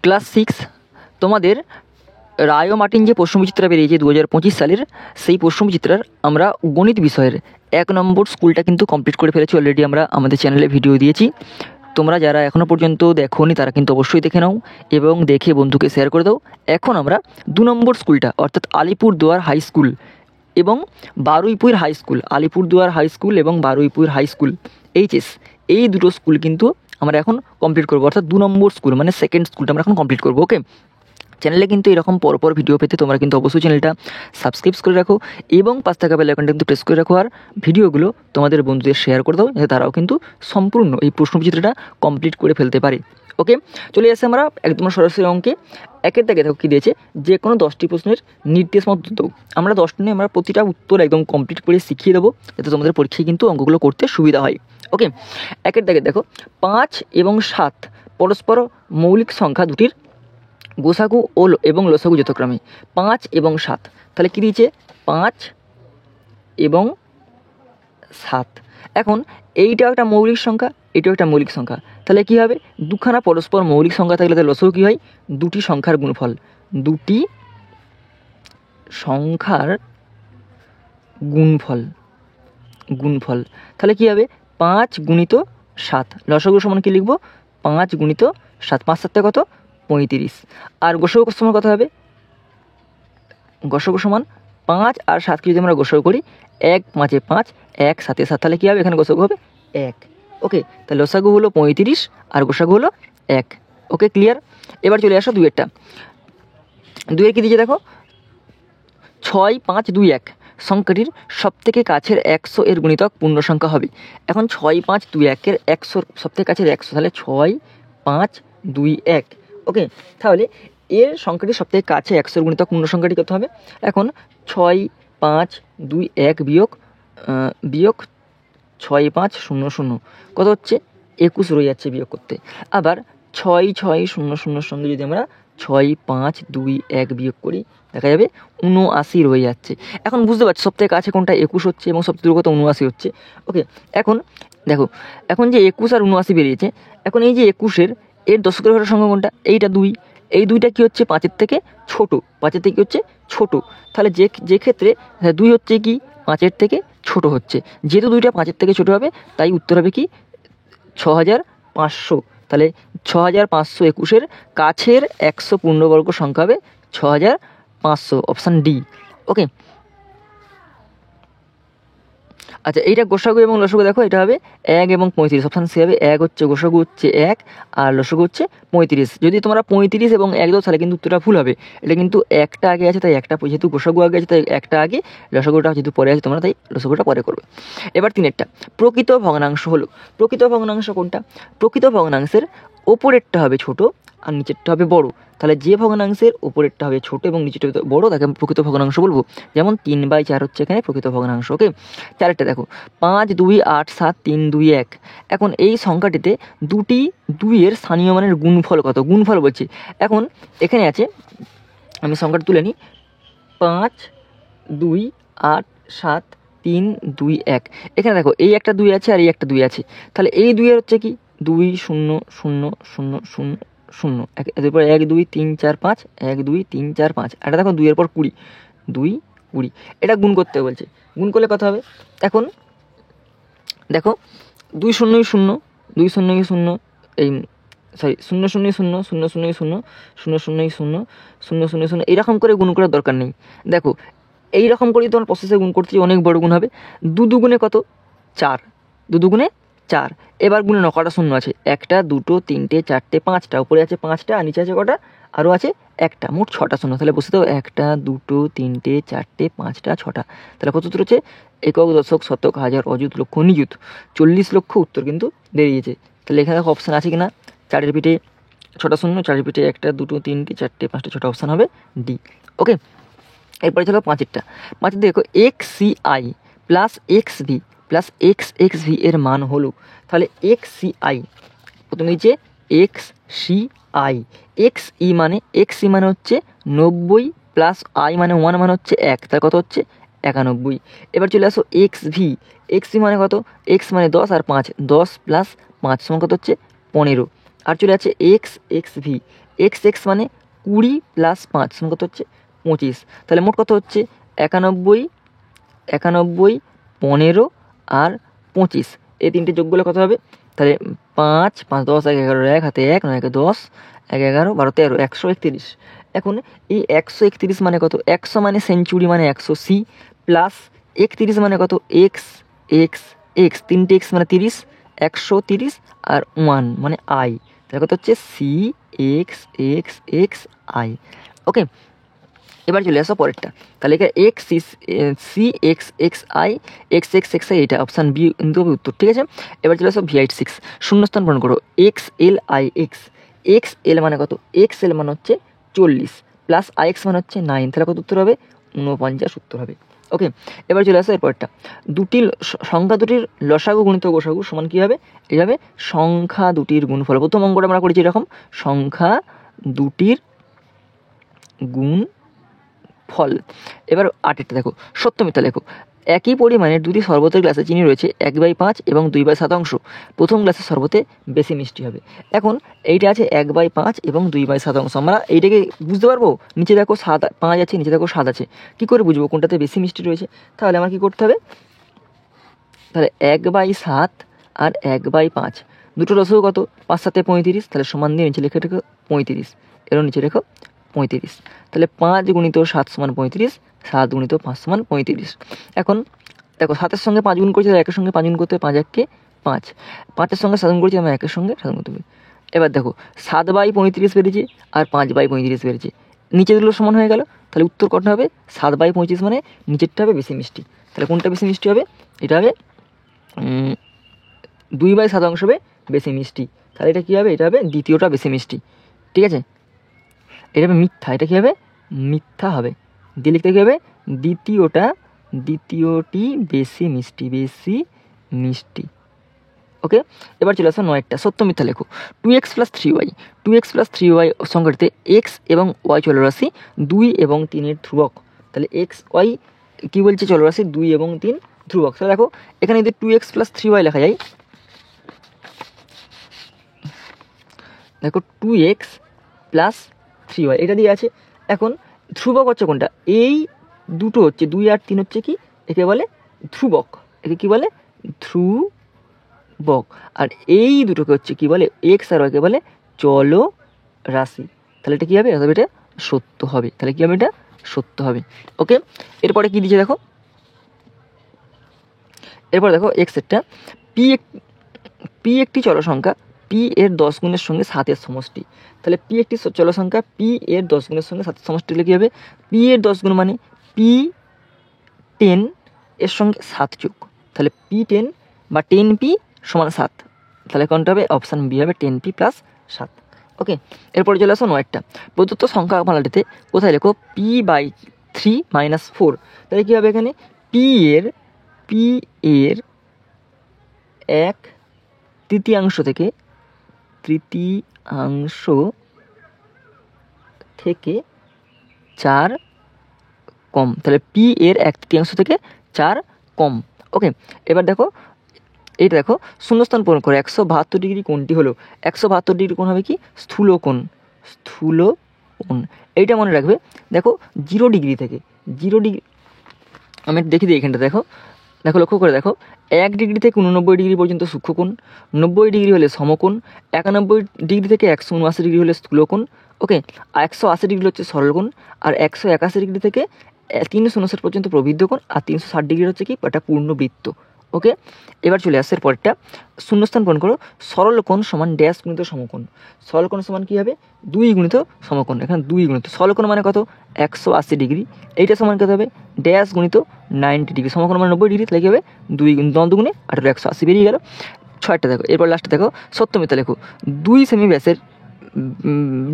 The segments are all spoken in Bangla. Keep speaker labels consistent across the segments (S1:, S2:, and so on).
S1: ক্লাস 6 তোমাদের রায় ও মার্টিন যে প্রশ্নবিচিত্রা বেরিয়েছে 2025 সালের, সেই প্রশ্নবিচিত্রার আমরা গণিত বিষয়ের 1 নম্বর স্কুলটা কিন্তু কমপ্লিট করে ফেলেছি। অলরেডি আমরা আমাদের চ্যানেলে ভিডিও দিয়েছি। তোমরা যারা এখনও পর্যন্ত দেখোনি তারা কিন্তু অবশ্যই দেখে নাও এবং দেখে বন্ধুকে শেয়ার করে দাও। এখন আমরা 2 নম্বর স্কুলটা অর্থাৎ আলিপুরদুয়ার হাই স্কুল এবং Baruipur high school, Alipurduar high school এবং বারুইপুর হাই স্কুল এইচএস, এই দুটো স্কুল কিন্তু আমরা এখন কমপ্লিট করবো। অর্থাৎ 2 নম্বর স্কুল মানে সেকেন্ড স্কুলটা আমরা এখন কমপ্লিট করবো। ওকে, চ্যানেলে কিন্তু এরকম পরপর ভিডিও পেতে তোমরা কিন্তু অবশ্যই চ্যানেলটা সাবস্ক্রাইব করে রাখো এবং পাশ থাকা বেল আইকনটা কিন্তু প্রেস করে রাখো, আর ভিডিওগুলো তোমাদের বন্ধুদের শেয়ার করে দাও যাতে তারাও কিন্তু সম্পূর্ণ এই প্রশ্নবিচিত্রটা কমপ্লিট করে ফেলতে পারে। ওকে, চলে আসে আমরা একদম সরাসরি অঙ্কে। একের দাগে দেখো কী দিয়েছে, যে কোনো 10টি প্রশ্নের নির্দেশ মতো দাও। আমরা 10টি নিয়ে আমরা প্রতিটা উত্তর একদম কমপ্লিট করে শিখিয়ে দেবো যাতে তোমাদের পরীক্ষায় কিন্তু অঙ্কগুলো করতে সুবিধা হয়। ওকে, একের দাগে দেখো 5 এবং 7 পরস্পর মৌলিক সংখ্যা দুটির গোসাগু ও এবং লসাগু যথাক্রমে 5 এবং 7। তাহলে কী দিয়েছে, 5 এবং 7। এখন এইটাও একটা মৌলিক সংখ্যা, এটাও একটা মৌলিক সংখ্যা। তাহলে কী হবে, দুখানা পরস্পর মৌলিক সংখ্যা থাকলে তাহলে লসাগু কী হয়, দুটি সংখ্যার গুণফল, দুটি সংখ্যার গুণফল গুণফল তাহলে কী হবে, 5 গুণিত 7, লসাগু সমান কী লিখব, 5 গুণিত 7, 5 7 কত, 35। আর গোসাগু সমান কত হবে, গোসাগু সমান 5 আর 7কে যদি আমরা গোসাগু করি, 1 5 এ 5, 1 7 এ 7, তাহলে কী হবে, এখানে গোসাগু হবে 1। ওকে, তাহলে লসাগু হলো 35 আর গোসাগু হলো 1। ওকে, ক্লিয়ার। এবার চলে আসো দুইয়েরটা। দুইয়ের কী দিয়েছে দেখো, 6 5 2 1 সংখ্যাটির সবথেকে কাছের 100 এর গুণিতক পূর্ণ সংখ্যা হবে। এখন 6 5 2 1-এর 100 সবথেকে কাছের 100, তাহলে 6 5 2 1। ওকে, তাহলে এর সংখ্যাটি সবথেকে কাছে 100 গুণিতক পূর্ণ সংখ্যাটি কত হবে। এখন 6 5 2 1 বিয়োগ 6 5 0 0 কত হচ্ছে, 21 রয়ে যাচ্ছে বিয়োগ করতে। আবার 6 6 0 0 সঙ্গে যদি আমরা 6 5 2 1 বিয়োগ করি, দেখা যাবে 79 রয়ে যাচ্ছে। এখন বুঝতে পারছি সবথেকে কাছে কোনটা 21 হচ্ছে এবং সবথেকে দূর কত 79 হচ্ছে। ওকে, এখন দেখো, এখন যে 21 আর 79 বেরিয়েছে, এখন এই যে 21-এর এর দশকের ঘরের সংখ্যা কোনটা, এইটা 2। এই 2টা কী হচ্ছে, 5-এর থেকে ছোট, 5-এর থেকে কী হচ্ছে, ছোট। তাহলে যে ক্ষেত্রে 2 হচ্ছে কি 5-এর থেকে ছোট হচ্ছে, যেহেতু 2টা 5-এর থেকে ছোট হবে তাই উত্তর হবে কি 6500। তাহলে 6521-এর কাছের 100 পূর্ণবর্গ সংখ্যা হবে 6500, অপশান ডি। ওকে, আচ্ছা, এইটা গোসাগু এবং লসাগু দেখো, এটা হবে 1 এবং 35, অপশান সি হবে। 1 হচ্ছে গোসাগু হচ্ছে 1 আর লসাগু হচ্ছে 35। যদি তোমরা 35 এবং 1 দাও তাহলে কিন্তু উত্তরটা ভুল হবে। এটা কিন্তু একটা আগে আছে তাই একটা, যেহেতু গোসাগু আগে আছে তাই একটা আগে, লসাগুটা যেহেতু পরে আছে তোমরা তাই লসাগুটা পরে করবে। এবার 3-এরটা, প্রকৃত ভগ্নাংশ হলো, প্রকৃত ভগ্নাংশ কোনটা, প্রকৃত ভগ্নাংশের ওপরেরটা হবে ছোট আর নিচেরটা হবে বড়। তাহলে যে ভগ্নাংশের উপরেরটা হবে ছোট এবং নিচেরটা হবে বড় তাকে আমি প্রকৃত ভগ্নাংশ বলবো। যেমন 3/4 হচ্ছে এখানে প্রকৃত ভগ্নাংশ। ওকে, 4-এরটা দেখো, 5 2 8 7 3 2 1। এখন এই সংখ্যাটিতে দুটি 2-এর স্থানীয় মানের গুণফল কত, গুণফল বলছি। এখন এখানে আছে, আমি সংখ্যাটা তুলে নিই, 5 2 8 7 3 2 1। এখানে দেখো এই একটা 2 আছে আর এই একটা 2 আছে, তাহলে এই 2-এর হচ্ছে কি 2 0 0 0 0 0, এরপর 1 2 3 4 5, 1 2 3 4 5। এটা দেখো 2-এর পর 20, 2 20। এটা গুণ করতে বলছে, গুণ করলে কত হবে। এখন দেখো 2 0 0 2 0 0, এই সরি 0 0 0 0 0 0 0 0 0 0 0 0, এইরকম করে গুণ করার দরকার নেই। দেখো এইরকম করে তোমার প্রসেসে গুণ করতে অনেক বড় গুণ হবে। 2 দুগুণে কত, 4, 2 দুগুণে 4। এবার গুণে নাও কটা শূন্য আছে, 1টা 2টো 3টে 4টে 5টা, উপরে আছে 5টা আর নিচে আছে কটা, আরও আছে একটা, মোট 6টা শূন্য। তাহলে বসে দাও 1টা 2টো 3টে 4টে 5টা 6টা। তাহলে কত উত্তর হচ্ছে, একক দশক শতক হাজার অযুত লক্ষ নিযুত 40 লক্ষ উত্তর কিন্তু বেরিয়েছে। তাহলে এখানে দেখো অপশান আছে কিনা, 4-এর পিঠে 6টা শূন্য, 4-এর পিঠে 1টা 2টো 3টে 4টে 5টা 6টা, অপশান হবে ডি। ওকে, এরপরে চলো 5-এরটা। 5-এর দেখো XCI plus XV plus XXV এর মান হলো, তাহলে XCI প্রথমে দিচ্ছে XCI, XE মানে XE মানে হচ্ছে 90 প্লাস I মানে 1 মানে হচ্ছে 1, তার কত হচ্ছে 91। এবার চলে আসো XV, XV মানে কত, X মানে 10 আর 5, 10 প্লাস 5 সমান কত হচ্ছে 15। আর চলে আছে x x V. X x মানে 20 প্লাস 5 সমান কত হচ্ছে 25। তাহলে মোট কত হচ্ছে 91, 91, 15 আর 25। এই তিনটে যোগ করলে কত হবে? তাহলে 5 5 10 1 11 1 হাতে 1 9 1 10 1 11 12 13 131। এখন এই 131 মানে কত? 100 মানে সেঞ্চুরি মানে 100 সি, প্লাস 31 মানে কত? এক্স এক্স এক্স, তিনটে এক্স মানে 30, 130 আর 1 মানে আই। তাহলে কত হচ্ছে C X X X I. Okay, এবার চলে আসো পরেরটা। তাহলে এখানে X C X X I X X X I, এটা অপশান বি কিন্তু হবে উত্তর। ঠিক আছে, এবার চলে আসো ভি8 6, শূন্যস্থান পূরণ করো। X L I X, X L মানে কত? এক্স এল মানে হচ্ছে 40 প্লাস আই এক্স মানে হচ্ছে 9, তাহলে কত উত্তর হবে? 49 উত্তর হবে। ওকে, এবার চলে আসো এরপরটা। সংখ্যা দুটির লসাগু গুণিত গোসাগু সমান কী হবে? এইভাবে সংখ্যা দুটির গুণফল। প্রথম অঙ্কটা আমরা করেছি এরকম, সংখ্যা দুটির গুণ ফল। এবার 8 দেখো, সত্য মিথ্যা লেখো। একই পরিমাণের দুটি শরবতের গ্লাসে চিনি রয়েছে 1/5 এবং 2/7। প্রথম গ্লাসের শরবতে বেশি মিষ্টি হবে। এখন এইটা আছে 1/5 এবং 2/7। আমরা এইটাকে বুঝতে পারবো, নিচে দেখো 5 আছে, নিচে দেখো 7 আছে, কী করে বুঝবো কোনটাতে বেশি মিষ্টি রয়েছে? তাহলে আমার কী করতে হবে? তাহলে 1/7 আর 1/5, দুটো রসগো কত? 5 7 35, তাহলে সমান দিয়ে নিচে লিখে রেখো 35, এরও নিচে রেখো 35। তাহলে 5 গুণিত 7 সমান 35, 7 গুণিত 5 সমান 35। এখন দেখো 7-এর সঙ্গে 5 গুণ করছি, একের সঙ্গে 5 গুণ করতে হবে, 5 1 5, 5-এর সঙ্গে 7 গুণ করছি, আমরা একের সঙ্গে 7 গুণ করতে হবে। এবার দেখো 7/35 বেরিয়েছে আর 5/35 বেরিয়েছে, নিচে দুটো সমান হয়ে গেল। তাহলে উত্তর কটা হবে? 7/25, মানে নিচেরটা হবে বেশি মিষ্টি। তাহলে কোনটা বেশি মিষ্টি হবে? এটা হবে 2/7 হবে বেশি মিষ্টি। তাহলে এটা কী হবে? এটা হবে দ্বিতীয়টা বেশি মিষ্টি। ঠিক আছে, এটা হবে মিথ্যা, এটা কী হবে? মিথ্যা হবে। দিয়ে লিখতে কী হবে? দ্বিতীয়টি বেশি মিষ্টি, বেশি মিষ্টি। ওকে, এবার চলে আসো 9টা, সত্য মিথ্যা লেখো। 2x + 3y, 2x + 3y সংখ্যাটিতে x এবং ওয়াই চলরাশি 2 এবং 3-এর ধ্রুবক। তাহলে এক্স ওয়াই কী বলছে? চলরাশি 2 এবং 3 ধ্রুবক। তাহলে দেখো এখানে যদি 2x + 3y লেখা যায়, দেখো 2x + 3y এটা দিয়ে আছে। এখন ধ্রুবক হচ্ছে কোনটা? এই দুটো হচ্ছে 2 আর 3 হচ্ছে কি? একে বলে ধ্রুবক, একে কী বলে? ধ্রুবক। আর এই দুটোকে হচ্ছে কি বলে? এক্স আর ওয়াইকে বলে চল রাশি। তাহলে এটা কী হবে? অথবা এটা সত্য হবে। তাহলে কী হবে? এটা সত্য হবে। ওকে, এরপরে কী দিচ্ছে দেখো, এরপর দেখো এক্সেরটা, পি একটি চল সংখ্যা, পি এর 10 গুণের সঙ্গে 7-এর সমষ্টি। তাহলে পি একটি চল সংখ্যা, পি এর 10 গুণের সঙ্গে 7-এর সমষ্টি হলে কী হবে? পি এর 10 গুণ মানে পি 10 এর সঙ্গে 7 যোগ, তাহলে পি 10 বা 10p সমান 7। তাহলে কোনটা হবে? অপশান বি হবে 10p + 7। ওকে, এরপরে চলে আসো 9টা। প্রদত্ত সংখ্যা মালাটিতে কোথায় লেখো p/3 - 4। তাহলে কী হবে? এখানে পি এর 1/3 থেকে 4 কম। তাহলে পি এর 1/3 থেকে 4 কম। ওকে, এবার দেখো এইটা দেখো, শূন্যস্থান পূরণ করে। 172 ডিগ্রি কোণটি হলো, 172 ডিগ্রি কোণ হবে কি? স্থূল কোণ, স্থূল কোণ। এইটা মনে রাখবে। দেখো 0 ডিগ্রি থেকে 0 ডিগ্রি, আমি দেখি দিই এখানটা, দেখো দেখো লক্ষ্য করে দেখো, 1 ডিগ্রি থেকে 89 ডিগ্রি পর্যন্ত সূক্ষ্মকোণ, 90 ডিগ্রি হলে সমকোণ, 91 ডিগ্রি থেকে 179 ডিগ্রি হলে স্থূলকোণ। ওকে, 180 ডিগ্রি হচ্ছে সরলকোণ, আর 181 ডিগ্রি থেকে 359 পর্যন্ত প্রবৃদ্ধকোণ, আর 360 ডিগ্রি হচ্ছে কি? এটা পূর্ণবৃত্ত। ওকে, এবার চলে আসছে পরেরটা, শূন্যস্থান পূরণ করো। সরল কোণ সমান ড্যাশ গুণিত সমকোণ। সরল কোণ সমান কী হবে? 2 গুণিত সমকোণ। এখানে 2 গুণিত সরল কোণ মানে কত? 180 ডিগ্রি। এইটা সমান কত হবে? ড্যাশ গুণিত 90 ডিগ্রি। সমকোণ মানে 90 ডিগ্রি, তাহলে কী হবে? 2 গুণে 18 180 বেরিয়ে গেল। 6টা দেখো, এরপর লাস্টে দেখো সত্য মিথ্যা লেখো। 2 সেমি ব্যাসের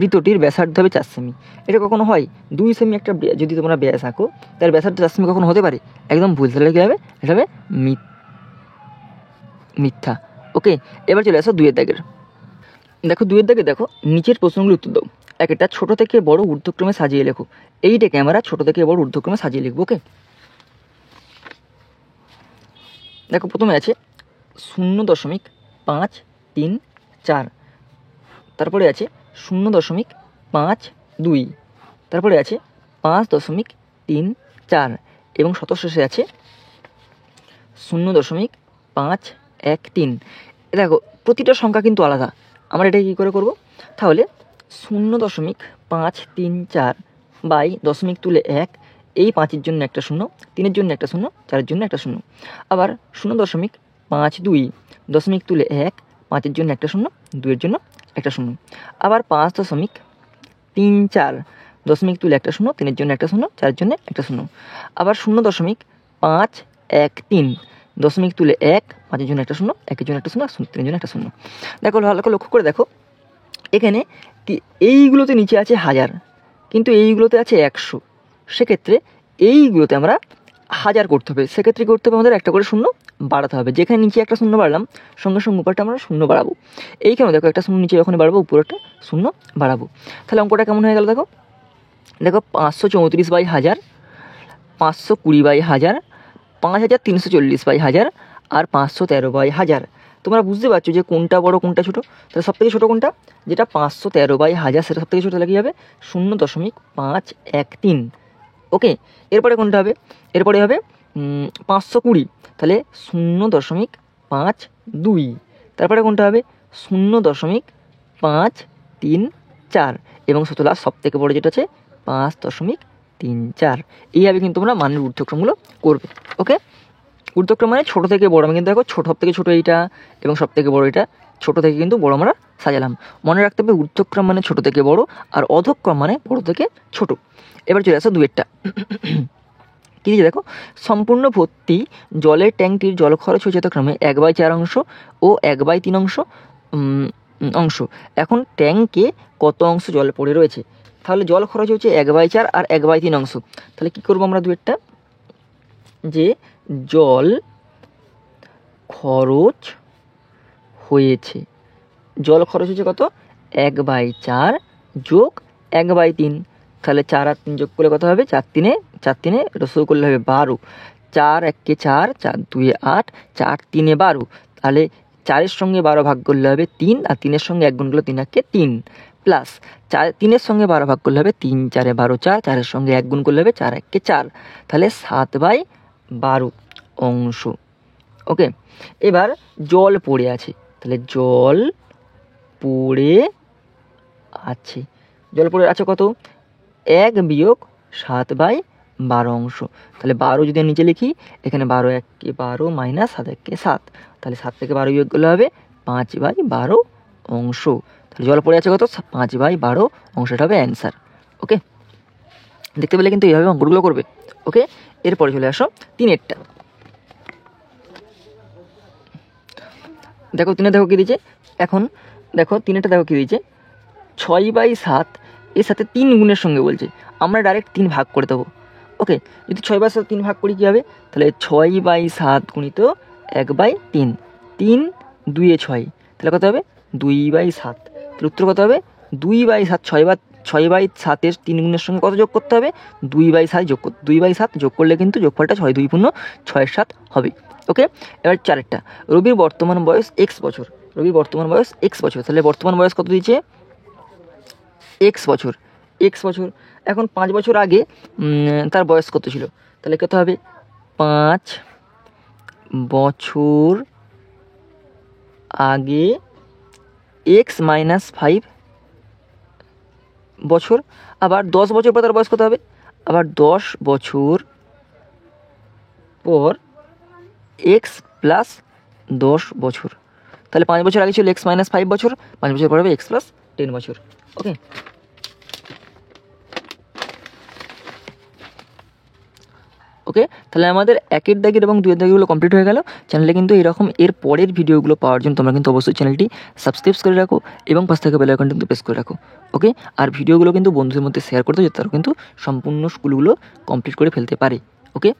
S1: বৃত্তটির ব্যাসার্ধ হবে 4 সেমি। এটা কখনো হয়? 2 সেমি একটা যদি তোমরা ব্যাস আঁকো, তার ব্যাসার্ধ 4 সেমি কখনো হতে পারে? একদম ভুল। তাহলে কী হবে? এটা হবে মিথ্যা। ওকে, এবার চলে আসো 2-এর দাগের। দেখো 2-এর দাগে দেখো, নিচের প্রশ্নগুলো উত্তর দাও। একটা ছোট থেকে বড় ঊর্ধ্বক্রমে সাজিয়ে লেখো। এইটাকে আমরা ছোট থেকে বড় ঊর্ধ্বক্রমে সাজিয়ে লিখবো। ওকে, দেখো প্রথমে আছে 0.534, তারপরে আছে 0.52, তারপরে আছে 5.34 এবং শতশেষে আছে 0.513। দেখো প্রতিটা সংখ্যা কিন্তু আলাদা। আমরা এটা কী করে করব? তাহলে 0.534 বাই দশমিক তুলে 1, এই 5-এর জন্য একটা 0, 3-এর জন্য একটা 0, 4-এর জন্য একটা 0। আবার 0.52 দশমিক তুলে 1, 5-এর জন্য একটা 0, 2-এর জন্য একটা 0। আবার 5.34 দশমিক তুলে একটা 0, 3-এর জন্য একটা 0, 4-এর জন্য একটা 0। আবার 0.513 দশমিক তুলে 1, 5-এর জন্য একটা 0, 1-এর জন্য একটা 0, 3-এর জন্য একটা 0। দেখো ভালো করে লক্ষ্য করে দেখো, এখানে এইগুলোতে নিচে আছে 1000, কিন্তু এইগুলোতে আছে 100। সেক্ষেত্রে এইগুলোতে আমরা 1000 করতে হবে। সেক্ষেত্রে কী করতে হবে? আমাদের একটা করে 0 বাড়াতে হবে। যেখানে নিচে একটা 0 বাড়লাম, সঙ্গে সঙ্গে উপরটা আমরা 0 বাড়াবো। এইখানে দেখো একটা 0 নিচে যখন বাড়াবো, উপরটা 0 বাড়াবো। তাহলে অঙ্কটা কেমন হয়ে গেল? দেখো 534/1000, 520/1000, 5340/1000 আর 513/1000। তোমরা বুঝতে পারছো যে কোনটা বড় কোনটা ছোটো? তাহলে সবথেকে ছোটো কোনটা? যেটা 513/1000, সেটা সবথেকে ছোটো। তাহলে কী হবে? 0.513। ওকে, এরপরে কোনটা হবে? এরপরে হবে 520, তাহলে 0.532। তারপরে কোনটা হবে? 0.534 এবং লাস্ট সবথেকে বড় যেটা আছে 5.34। এইভাবে কিন্তু তোমরা মানের ঊর্ধ্বক্রমগুলো করবে। ওকে, ঊর্ধ্বক্রম মানে ছোটো থেকে বড়। আমি কিন্তু দেখো সব থেকে ছোটো এইটা এবং সব থেকে বড় এটা, ছোটো থেকে কিন্তু বড় আমরা সাজালাম। মনে রাখতে হবে ঊর্ধ্বক্রম মানে ছোটো থেকে বড়, আর অধক্রম মানে বড় থেকে ছোট। এবার চলে আসো 2-এরটা। কী দিয়েছে দেখো, সম্পূর্ণ ভর্তি জলের ট্যাঙ্কটির জল খরচ হয়েছে যথাক্রমে 1/4 অংশ ও 1/3 অংশ। এখন ট্যাঙ্কে কত অংশ জল পড়ে রয়েছে? তাহলে জল খরচ হচ্ছে 1/4 আর 1/3 অংশ। তাহলে কী করবো আমরা 2-এরটা, যে জল খরচ হয়েছে, জল খরচ হয়েছে কত? 1/4 যোগ 1/3। তাহলে 4 আর 3 যোগ করলে কত হবে? 4 3 রসুল করলে হবে 12। 4 1 4, 4 2 8, 4 3 12। তাহলে 4-এর সঙ্গে 12 ভাগ করলে হবে 3, আর 3-এর সঙ্গে 1 গুণ করলে 3 1 3, প্লাস 3-এর সঙ্গে 12 ভাগ করলে হবে 3 4 12 4, 4-এর সঙ্গে 1 গুণ করলে হবে 4 1 4। তাহলে 7/12 অংশ। ওকে, এবার জল পড়ে আছে, তাহলে জল পড়ে আছে, জল পড়ে আছে কত? 1 বিয়োগ 7/12 অংশ। তাহলে 12 যদি নিচে লিখি, এখানে 12 1 12 মাইনাস 7 1 7, তাহলে 7 থেকে 12 বিয়োগ করলে হবে 5/12 অংশ। তাহলে জল পড়ে আছে কত? 5/12 অংশটা হবে অ্যান্সার। ওকে, দেখতে পেলে কিন্তু এইভাবে অঙ্কগুলো করবে। ওকে, এরপরে চলে আসো 3-এরটা। দেখো 3-এ দেখো কী দিয়েছে। এখন দেখো 3-এরটা দেখো কী দিয়েছে, 6/7 এর সাথে 3 গুণের সঙ্গে বলছে। আমরা ডাইরেক্ট 3 ভাগ করে দেবো। ওকে, যদি 6/7 3 ভাগ করি কী হবে? তাহলে 6/7 গুণিত 1/3, 3 2 6, তাহলে কত হবে? 2/7। তাহলে উত্তর কত হবে? 2/7। 6/7-এর 3 গুণের সঙ্গে কত যোগ করতে হবে? 2/7 যোগ করতে, 2/7 যোগ করলে কিন্তু যোগফলটা 6 2 পূর্ণ 6 7 হবে। ওকে, এবার 4-এরটা। রবির বর্তমান বয়স x বছর। রবির বর্তমান বয়স x বছর, তাহলে বর্তমান বয়স কত দিয়েছে? x বছর, x বছর। এখন 5 বছর আগে তার বয়স কত ছিল? তাহলে কত হবে? 5 বছর আগে x - 5 বছর। আবার 10 বছর পর তার বয়স কত হবে? আবার 10 বছর পর x প্লাস 10 বছর। তাহলে 5 বছর আগে ছিল x - 5 বছর, 5 বছর পর হবে x প্লাস 10 বছর। ওকে, ওকে, তাহলে আমাদের 1-এর দাগের এবং 2-এর দাগেরগুলো কমপ্লিট হয়ে গেল। চ্যানেলে কিন্তু এরকম এর পরের ভিডিওগুলো পাওয়ার জন্য তোমরা কিন্তু অবশ্যই চ্যানেলটি সাবস্ক্রাইব করে রাখো এবং পাশ থেকে বেল আইকনটি কিন্তু প্রেস করে রাখো। ওকে, আর ভিডিওগুলো কিন্তু বন্ধুদের মধ্যে শেয়ার করতে, যাতে তারা কিন্তু সম্পূর্ণ স্কুলগুলো কমপ্লিট করে ফেলতে পারে। ওকে।